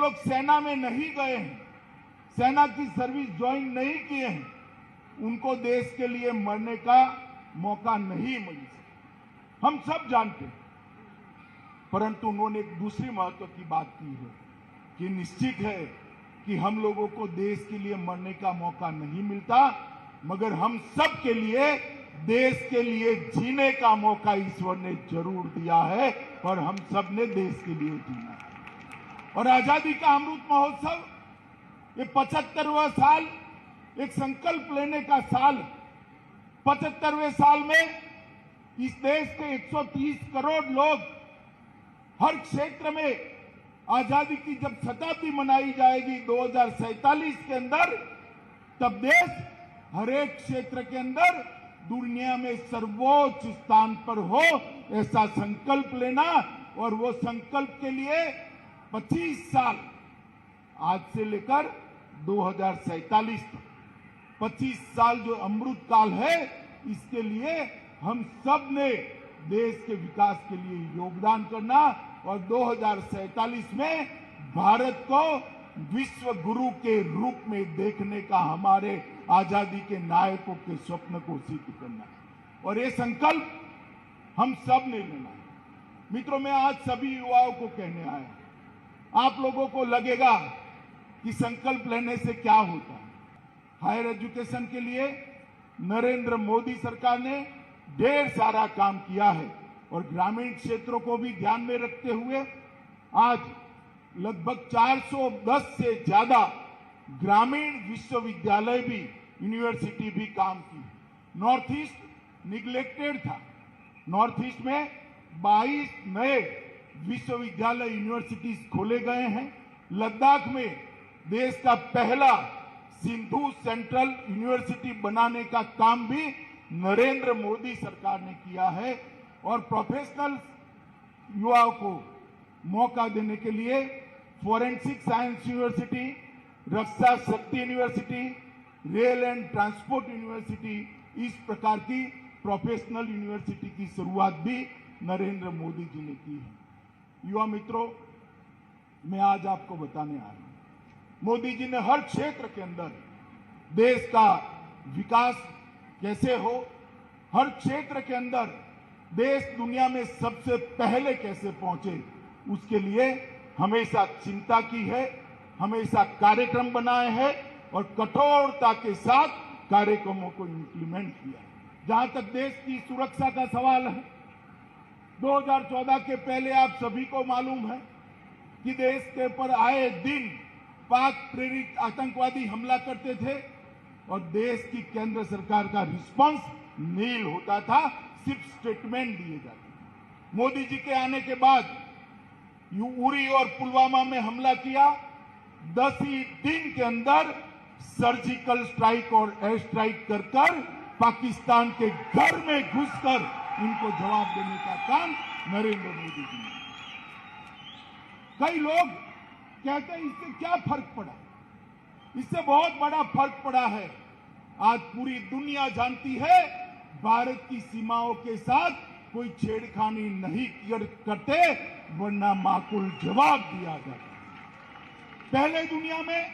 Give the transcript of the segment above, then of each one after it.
लोग सेना में नहीं गए हैं, सेना की सर्विस ज्वाइन नहीं किए हैं, उनको देश के लिए मरने का मौका नहीं मिल सकता, हम सब जानते हैं। परंतु उन्होंने एक दूसरी महत्व की बात की है कि निश्चित है कि हम लोगों को देश के लिए मरने का मौका नहीं मिलता, मगर हम सब के लिए देश के लिए जीने का मौका ईश्वर ने जरूर दिया है और हम सब ने देश के लिए जीना है। और आजादी का अमृत महोत्सव ये 75वां साल एक संकल्प लेने का साल। 75वें साल में इस देश के 130 करोड़ लोग हर क्षेत्र में आजादी की जब शताब्दी मनाई जाएगी 2047 के अंदर, तब देश हर एक क्षेत्र के अंदर दुनिया में सर्वोच्च स्थान पर हो, ऐसा संकल्प लेना। और वो संकल्प के लिए 25 साल आज से लेकर 2047 तक 25 साल जो अमृत काल है, इसके लिए हम सब ने देश के विकास के लिए योगदान करना और 2047 में भारत को विश्व गुरु के रूप में देखने का हमारे आजादी के नायकों के स्वप्न को सिद्ध करना है। और ये संकल्प हम सब ने लेना है। मित्रों, मैं आज सभी युवाओं को कहने आया, आप लोगों को लगेगा कि संकल्प लेने से क्या होता है। हायर एजुकेशन के लिए नरेंद्र मोदी सरकार ने ढेर सारा काम किया है और ग्रामीण क्षेत्रों को भी ध्यान में रखते हुए आज लगभग 410 से ज्यादा ग्रामीण विश्वविद्यालय भी, यूनिवर्सिटी भी काम की। नॉर्थ ईस्ट निग्लेक्टेड था। नॉर्थ ईस्ट में 22 नए विश्वविद्यालय, यूनिवर्सिटीज खोले गए हैं। लद्दाख में देश का पहला सिंधु सेंट्रल यूनिवर्सिटी बनाने का काम भी नरेंद्र मोदी सरकार ने किया है। और प्रोफेशनल युवाओं को मौका देने के लिए फोरेंसिक साइंस यूनिवर्सिटी, रक्षा शक्ति university, rail and transport university, इस प्रकार की प्रोफेशनल यूनिवर्सिटी की शुरुआत भी नरेंद्र मोदी जी ने की है। युवा मित्रों, मैं आज आपको बताने आया हूं, मोदी जी ने हर क्षेत्र के अंदर देश का विकास कैसे हो, हर क्षेत्र के अंदर देश दुनिया में सबसे पहले कैसे पहुंचे, उसके लिए हमेशा चिंता की है, हमेशा कार्यक्रम बनाए हैं और कठोरता के साथ कार्यक्रमों को इंप्लीमेंट किया। जहां तक देश की सुरक्षा का सवाल है, 2014 के पहले आप सभी को मालूम है कि देश के ऊपर आए दिन पाक प्रेरित आतंकवादी हमला करते थे और देश की केंद्र सरकार का रिस्पांस नील होता था, सिर्फ स्टेटमेंट दिए जाते थे। मोदी जी के आने के बाद उरी और पुलवामा में हमला किया, 10 ही दिन के अंदर सर्जिकल स्ट्राइक और एयर स्ट्राइक कर पाकिस्तान के घर में घुसकर इनको जवाब देने का काम नरेंद्र मोदी जी ने। कई लोग कहते हैं इससे क्या फर्क पड़ा, इससे बहुत बड़ा फर्क पड़ा है। आज पूरी दुनिया जानती है भारत की सीमाओं के साथ कोई छेड़खानी नहीं करते, वरना माकूल जवाब दिया जाता। पहले दुनिया में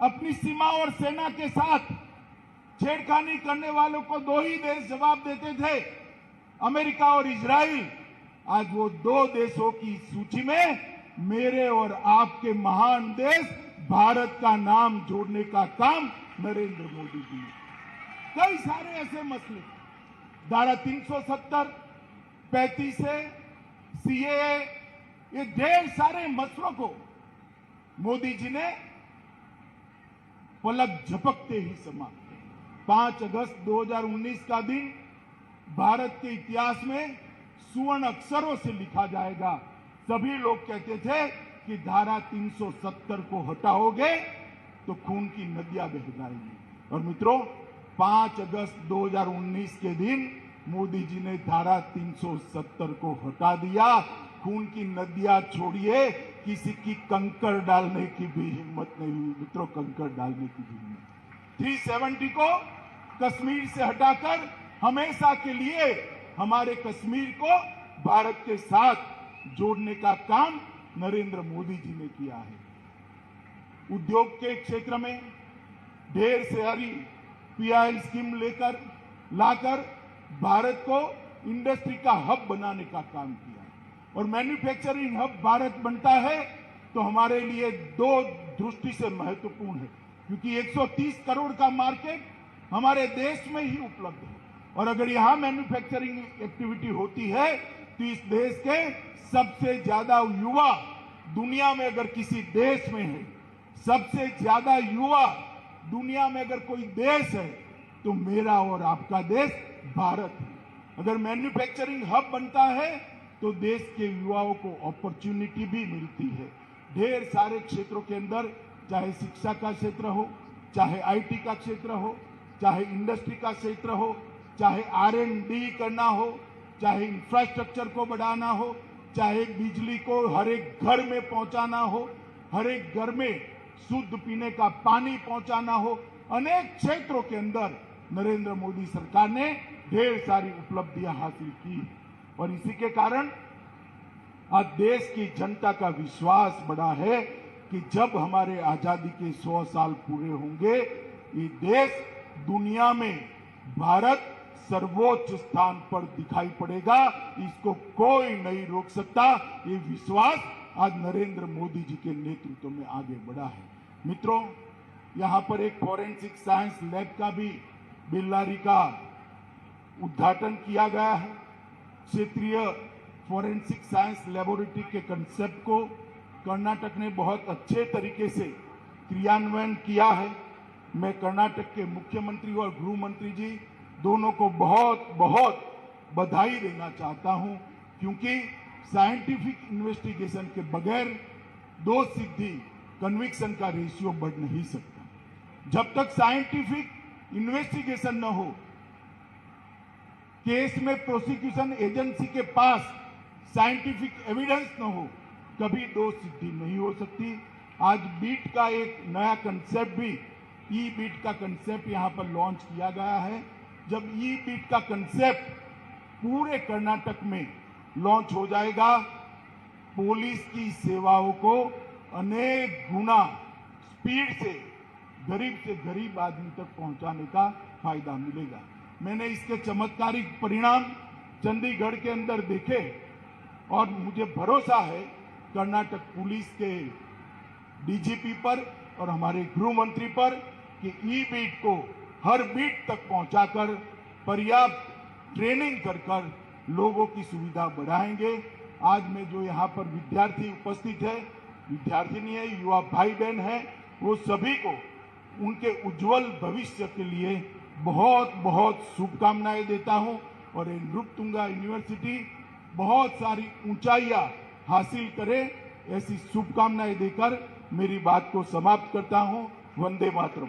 अपनी सीमा और सेना के साथ छेड़खानी करने वालों को 2 ही देश जवाब देते थे, अमेरिका और इजराइल। आज वो 2 देशों की सूची में मेरे और आपके महान देश भारत का नाम जोड़ने का काम नरेंद्र मोदी जी ने। कई सारे ऐसे मसले, धारा 370, 35 है, सीएए, ये ढेर सारे मसलों को मोदी जी ने पलक झपकते ही समाप्त किया। 5 अगस्त 2019 का दिन भारत के इतिहास में सुवर्ण अक्षरों से लिखा जाएगा। सभी लोग कहते थे कि धारा 370 को हटाओगे तो खून की नदियां बह जाएंगी। और मित्रों, 5 अगस्त 2019 के दिन मोदी जी ने धारा 370 को हटा दिया। खून की नदियां छोड़िए, किसी की कंकर डालने की भी हिम्मत नहीं हुई मित्रों, कंकर डालने की भी हिम्मत। 370 को कश्मीर से हटाकर हमेशा के लिए हमारे कश्मीर को भारत के साथ जोड़ने का काम नरेंद्र मोदी जी ने किया है। उद्योग के क्षेत्र में ढेर सारी पीआई स्कीम लाकर भारत को इंडस्ट्री का हब बनाने का काम किया है। और मैन्युफैक्चरिंग हब भारत बनता है तो हमारे लिए दो दृष्टि से महत्वपूर्ण है, क्योंकि 130 करोड़ का मार्केट हमारे देश में ही उपलब्ध है। और अगर यहां मैन्युफैक्चरिंग एक्टिविटी होती है तो इस देश के सबसे ज्यादा युवा दुनिया में, अगर किसी देश में है, सबसे ज्यादा युवा दुनिया में अगर कोई देश है तो मेरा और आपका देश भारत है। अगर मैन्युफैक्चरिंग हब बनता है तो देश के युवाओं को अपॉर्चुनिटी भी मिलती है। ढेर सारे क्षेत्रों के अंदर, चाहे शिक्षा का क्षेत्र हो, चाहे आईटी का क्षेत्र हो, चाहे इंडस्ट्री का क्षेत्र हो, चाहे R&D करना हो, चाहे इंफ्रास्ट्रक्चर को बढ़ाना हो, चाहे बिजली को हर एक घर में पहुंचाना हो, हर एक घर में शुद्ध पीने का पानी पहुंचाना हो, अनेक क्षेत्रों के अंदर नरेंद्र मोदी सरकार ने ढेर सारी उपलब्धियां हासिल की। और इसी के कारण आज देश की जनता का विश्वास बढ़ा है कि जब हमारे आजादी के 100 साल पूरे होंगे, ये देश दुनिया में भारत सर्वोच्च स्थान पर दिखाई पड़ेगा। इसको कोई नहीं रोक सकता। ये विश्वास आज नरेंद्र मोदी जी के नेतृत्व में आगे बढ़ा है। मित्रों, यहां पर एक फॉरेंसिक साइंस लैब का भी बेल्लारी का उद्घाटन किया गया है। क्षेत्रीय फॉरेंसिक साइंस लेबोरेटरी के कंसेप्ट को कर्नाटक ने बहुत अच्छे तरीके से क्रियान्वयन किया है। मैं कर्नाटक के मुख्यमंत्री और गृह मंत्री जी दोनों को बहुत बहुत बधाई देना चाहता हूं, क्योंकि साइंटिफिक इन्वेस्टिगेशन के बगैर दो सिद्धि कन्विक्शन का रेशियो बढ़ नहीं सकता। जब तक साइंटिफिक इन्वेस्टिगेशन न हो, केस में प्रोसिक्यूशन एजेंसी के पास साइंटिफिक एविडेंस न हो, कभी दो सिद्धि नहीं हो सकती। आज बीट का एक नया कंसेप्ट भी, ई बीट का कंसेप्ट यहां पर लॉन्च किया गया है। जब ई बीट का कंसेप्ट पूरे कर्नाटक में लॉन्च हो जाएगा, पुलिस की सेवाओं को अनेक गुना स्पीड से गरीब आदमी तक पहुंचाने का फायदा मिलेगा। मैंने इसके चमत्कारिक परिणाम चंडीगढ़ के अंदर देखे और मुझे भरोसा है कर्नाटक पुलिस के डीजीपी पर और हमारे गृह मंत्री पर कि ई बीट को हर बीट तक पहुंचाकर पर्याप्त ट्रेनिंग कर लोगों की सुविधा बढ़ाएंगे। आज में जो यहाँ पर विद्यार्थी उपस्थित है, विद्यार्थी नहीं है, युवा भाई बहन है, वो सभी को उनके उज्जवल भविष्य के लिए बहुत बहुत शुभकामनाएं देता हूं। और नृपतुंगा यूनिवर्सिटी बहुत सारी ऊंचाइयां हासिल करे, ऐसी शुभकामनाएं देकर मेरी बात को समाप्त करता हूं। वंदे मातरम।